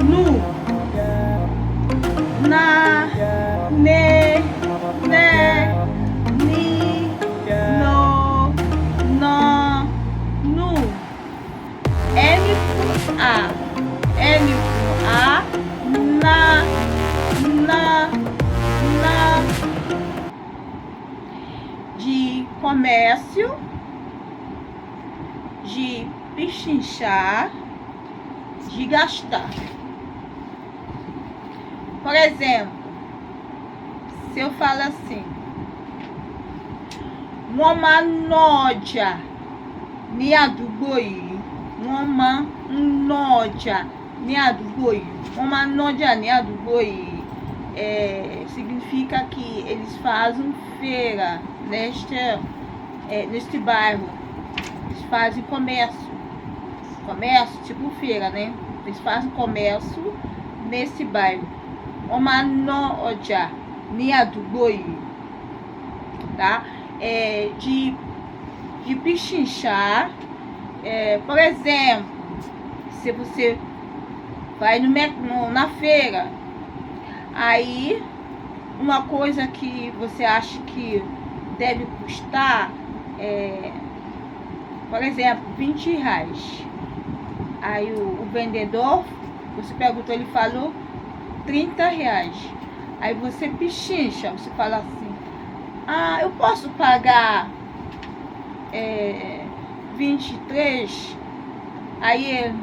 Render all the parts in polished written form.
nu, na, ne, né, ni, no, nó, nu. N com A, N com A, na, de comércio, de pichinchar, de gastar. Por exemplo, se eu falo assim, uma noja ní àdúgbò yìí, uma noja ní àdúgbò yìí, uma noja ní àdúgbò yìí, significa que eles fazem feira neste bairro, eles fazem comércio, tipo feira, né? Eles fazem comércio nesse bairro. Uma noja ní àdúgbò yìí, tá? De pichinchar, por exemplo, se você vai na feira, aí uma coisa que você acha que deve custar, por exemplo, R$20. Aí o vendedor, você perguntou, ele falou R$30. Aí você pichincha, você fala assim, eu posso pagar 23? Aí ele,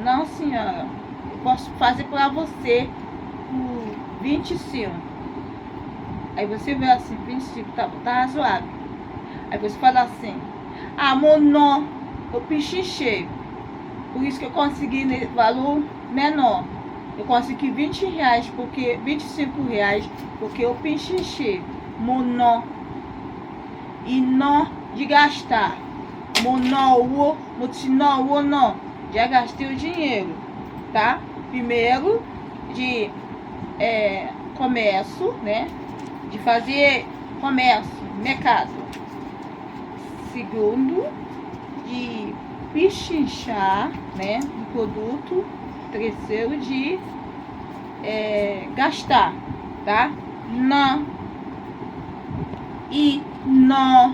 não senhora, eu posso fazer para você por 25. Aí você vê assim, 25, tá razoável. Aí você fala assim, monó, eu pichinchei, por isso que eu consegui valor menor. Eu consegui R$20, porque R$25, porque eu pichinchei. Monó. E nó de gastar. Monó, motinó, não. Já gastei o dinheiro, tá? Primeiro, de comércio, né? De fazer comércio, mercado. Segundo, de pichinchar, né? O produto. Terceiro, de gastar, tá? Não. E nó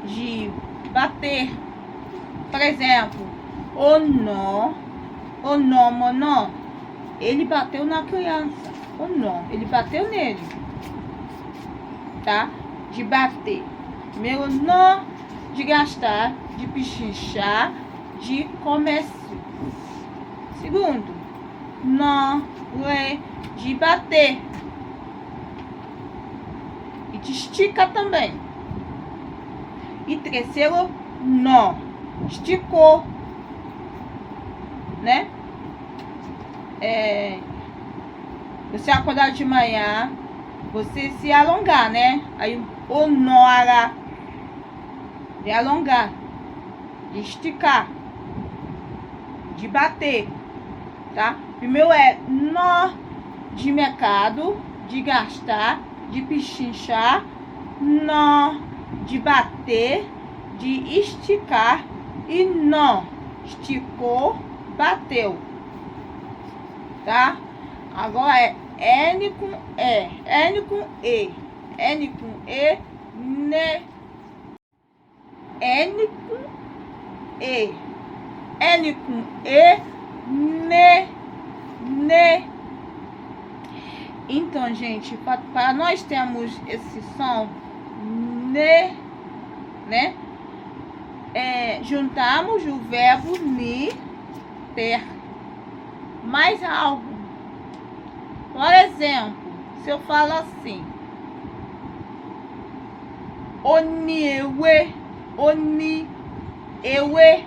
de bater. Por exemplo, monó, ele bateu na criança. Ele bateu nele, tá? De bater. Primeiro, nó de gastar, de pichinchar, de comércio. Segundo, nó de bater. E de esticar também. E terceiro, nó, esticou, né? Você acordar de manhã, você se alongar, né? Aí o nora, de alongar, de esticar, de bater, tá? Primeiro nó de mercado, de gastar, de pichinchar, nó de bater, de esticar e nó, esticou, bateu, tá? Agora N com E, N com E, N com E, né? N com E, N com E, né? Então, gente, para nós termos esse som, né? Juntamos o verbo ni, ter, mais algo. Por exemplo, se eu falo assim, ewe,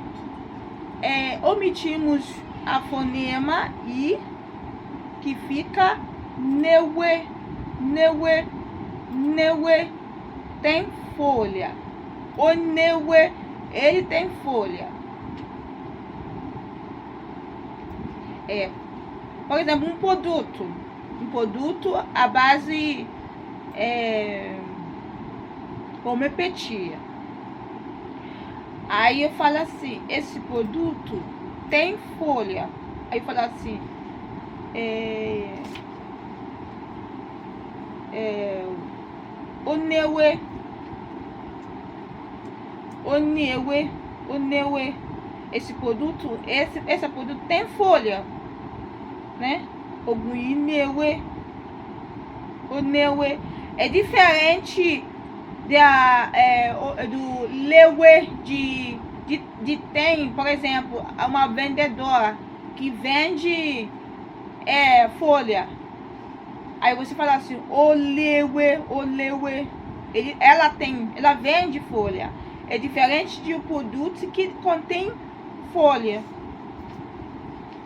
omitimos a fonema I, que fica neue, tem folha. Neue, ele tem folha. Por exemplo, um produto à base homeopatia. Aí eu falo assim, esse produto tem folha. Aí fala assim, onewe, onewe, onewe. Esse produto tem folha, né? Oguinewe, onewe. É diferente do lewe de tem, por exemplo, uma vendedora que vende folha. Aí você fala assim, olewe, olewe. Ela vende folha. É diferente de um produto que contém folha.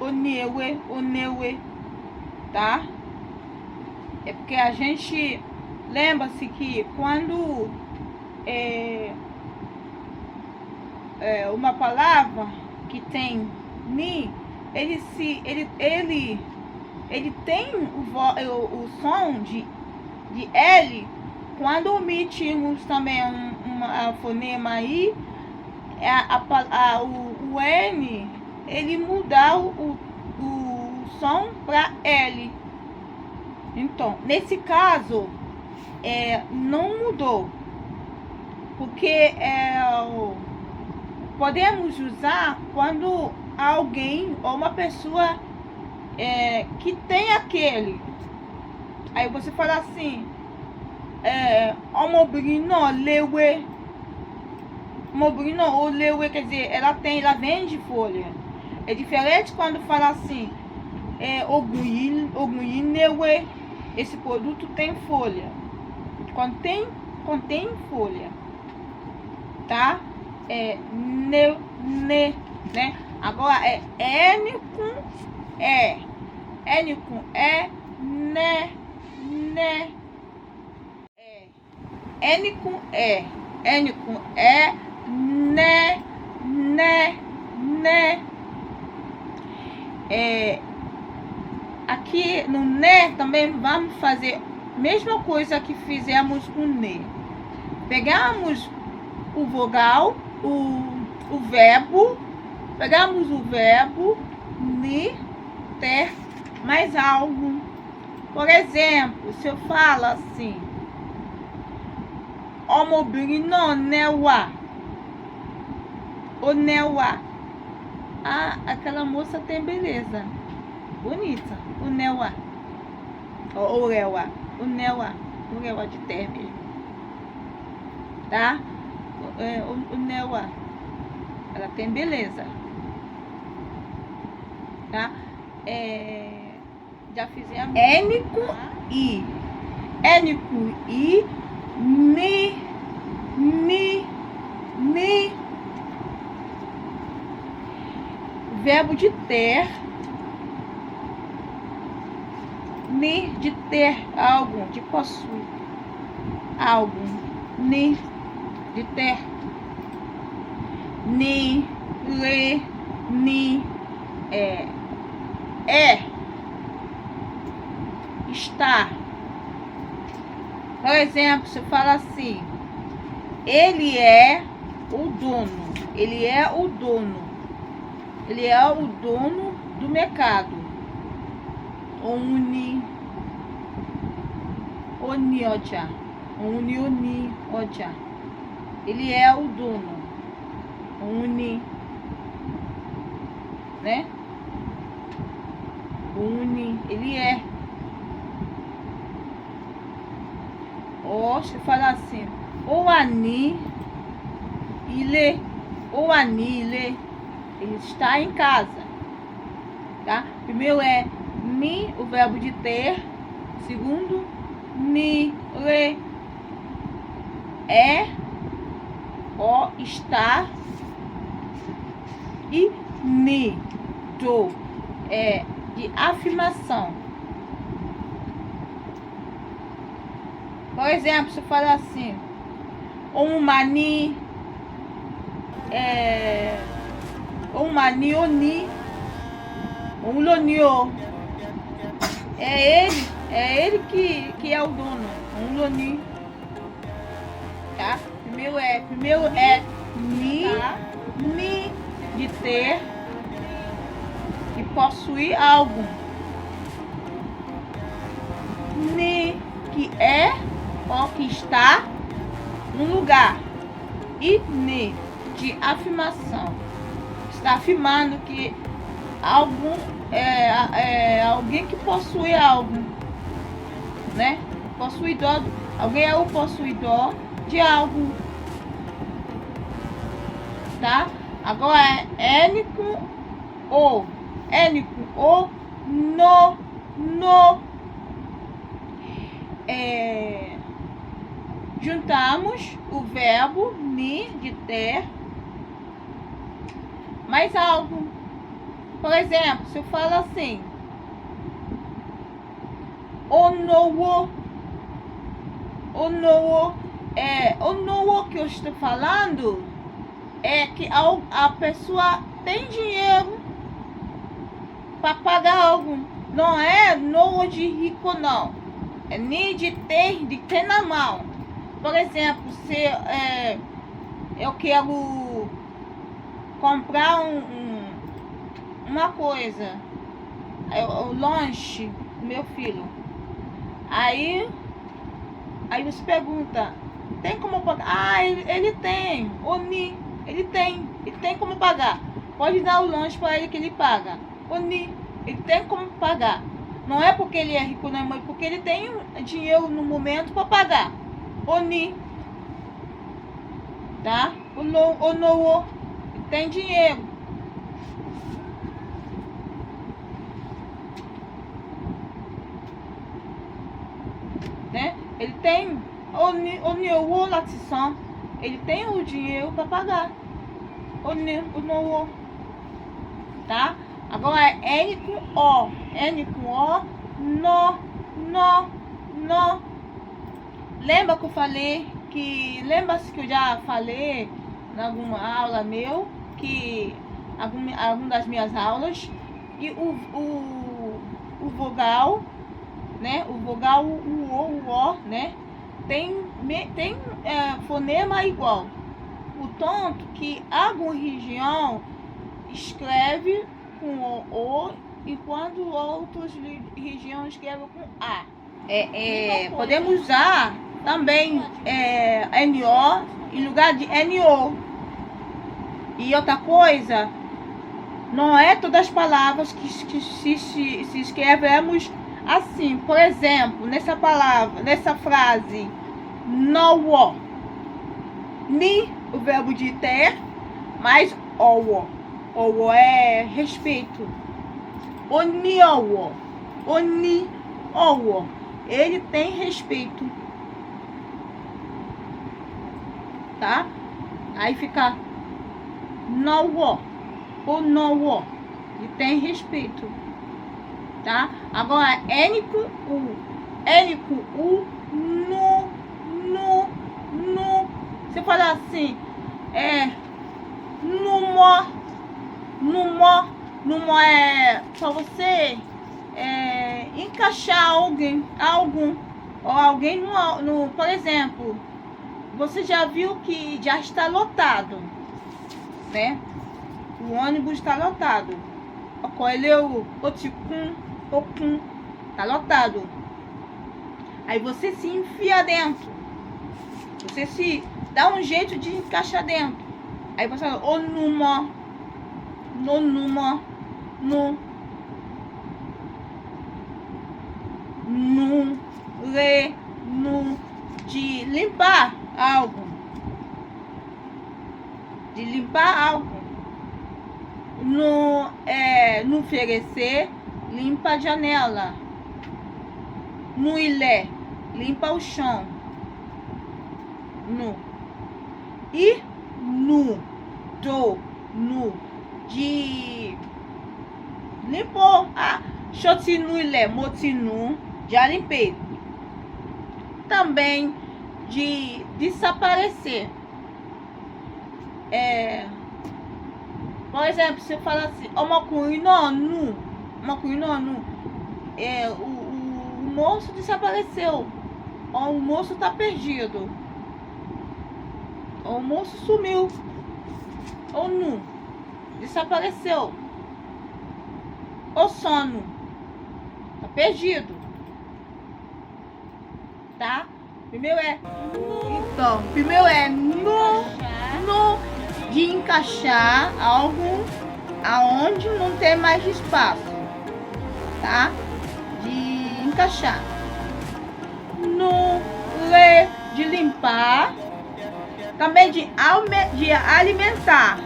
Onewe, onewe, tá? É porque a gente lembra-se que quando uma palavra que tem ni, ele tem o som de L. Quando omitimos também uma fonema aí, o N, ele muda o som para L. Então, nesse caso, não mudou. Porque podemos usar quando alguém ou uma pessoa que tem aquele. Aí você fala assim, omobrino lewe. Omobrino ou lewe, quer dizer, ela vende folha. É diferente quando fala assim, oguinewe, esse produto tem folha. Contém folha. Tá? Ne, né? Agora N com E. N com E, né, né. N com E. N com E, né, né, né. Aqui no né também vamos fazer a mesma coisa que fizemos com ne. Pegamos o vogal, o verbo, pegamos o verbo, ni, ter, mais algo. Por exemplo, se eu falo assim, omobrino newa, onewa. Aquela moça tem beleza, bonita, onewa, orewa, onewa, orewa de ter mesmo, tá? Onewa, ela tem beleza, tá? Já fizemos N com I, N com I, ni, verbo de ter, ni, de ter algo, de possuir algo, ni, de ter, ni, le, ni, está. Por exemplo, você fala assim, ele é o dono, ele é o dono, ele é o dono do mercado. Oni oja, oni oja, ele é o dono. Oni, né? Uni, ele é. Ou se fala assim, ou ani, ele, ou ani, ele está em casa, tá? Primeiro ni, o verbo de ter. Segundo, ni, le, o, está. E ni, do, de afirmação. Por exemplo, se eu falar assim, mani, oni, lonio. É ele que é o dono. Loni. Tá? Primeiro é ni, tá? Ni de ter. possui algo. Ne, que é ou que está no lugar. E ne, de afirmação. Está afirmando que algum alguém que possui algo, né? Possuidor, alguém é o possuidor de algo, tá? Agora é N com o, no, juntamos o verbo ni, de ter, mais algo. Por exemplo, se eu falo assim, onowo que eu estou falando é que a pessoa tem dinheiro para pagar algo. Não é no de rico, não. É nem de ter na mão. Por exemplo, se eu quero comprar uma coisa, o lanche do meu filho. Aí você pergunta, tem como pagar? Ah, ele tem. Oni, ele tem como pagar. Pode dar o lanche para ele que ele paga. Oni, ele tem como pagar. Não é porque ele é rico, não, mas porque ele tem dinheiro no momento para pagar. Oni, tá? Onowo, tem dinheiro. Né? Ele tem o latição, ele tem o dinheiro para pagar. O tá? Agora é N com O, no. Lembra que eu falei lembra-se que eu já falei em alguma aula meu, que alguma das minhas aulas, que o vogal, né? O vogal o, né? Tem fonema igual. Portanto, que alguma região escreve com o, enquanto outras regiões escrevem com A. Podemos usar também NO em lugar de NO. E outra coisa, não é todas as palavras que se escrevemos assim. Por exemplo, nessa palavra, nessa frase, no, ni, o verbo de ter, mais o é respeito. Oni, ele tem respeito, tá? Aí fica no, ele tem respeito, tá? Agora N com U, no. Você fala assim, numo é pra você encaixar algum, ou alguém no, por exemplo, você já viu que já está lotado, né? O ônibus está lotado. O Okun, tá lotado. Aí você se enfia dentro. Você se dá um jeito de encaixar dentro. Aí você fala, o numa, no, de limpar algo. No oferecer, limpa a janela. No ilé, limpa o chão. No. E no, de limpou. Chotinu ilé, motinu, já limpei. Também de desaparecer. Por exemplo, se eu falar assim, o moço desapareceu, ou o moço tá perdido, ou o moço sumiu, ou nu, desapareceu. ou sono. Tá perdido. Tá? Primeiro é então, primeiro é no de encaixar algo aonde não tem mais espaço, tá? De encaixar. No le de limpar, também de alimentar.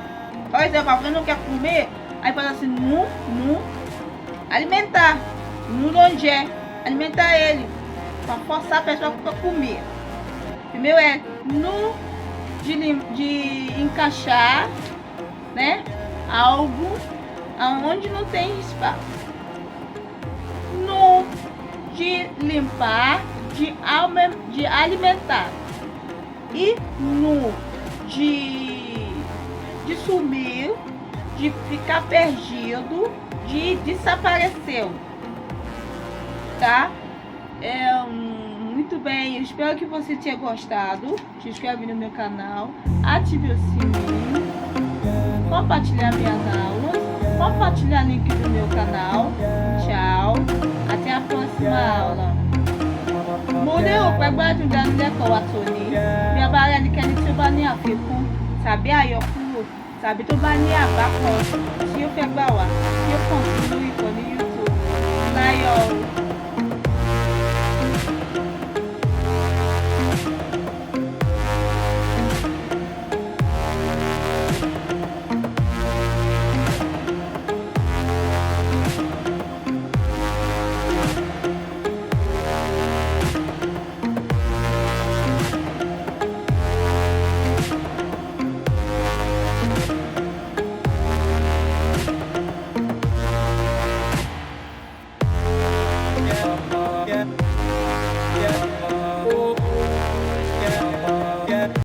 Por exemplo, alguém não quer comer, aí fala assim, no alimentar, no onde é alimentar ele, para forçar a pessoa para comer. Primeiro é no de encaixar, né, algo aonde não tem espaço. No de limpar, de alimentar. E no de sumir, de ficar perdido, de desapareceu. Tá? Muito bem, eu espero que você tenha gostado. Se inscreve no meu canal, ative o sininho, compartilhar minhas aulas, compartilhar o link do meu canal. Tchau, até a próxima aula. Mo lérò pé gbádùn ìdánilẹ́kọ̀ọ́ wa tòní. Bí a bá rí ẹnikẹ́ni tí ó bá ní àfikún tàbí àyọkúrò tàbí tó bá ní àbá kan tí ó fẹ́ gbà wá, tí ó kàn sí lórí ìkànnì YouTube. Láyọ̀ o. Yeah.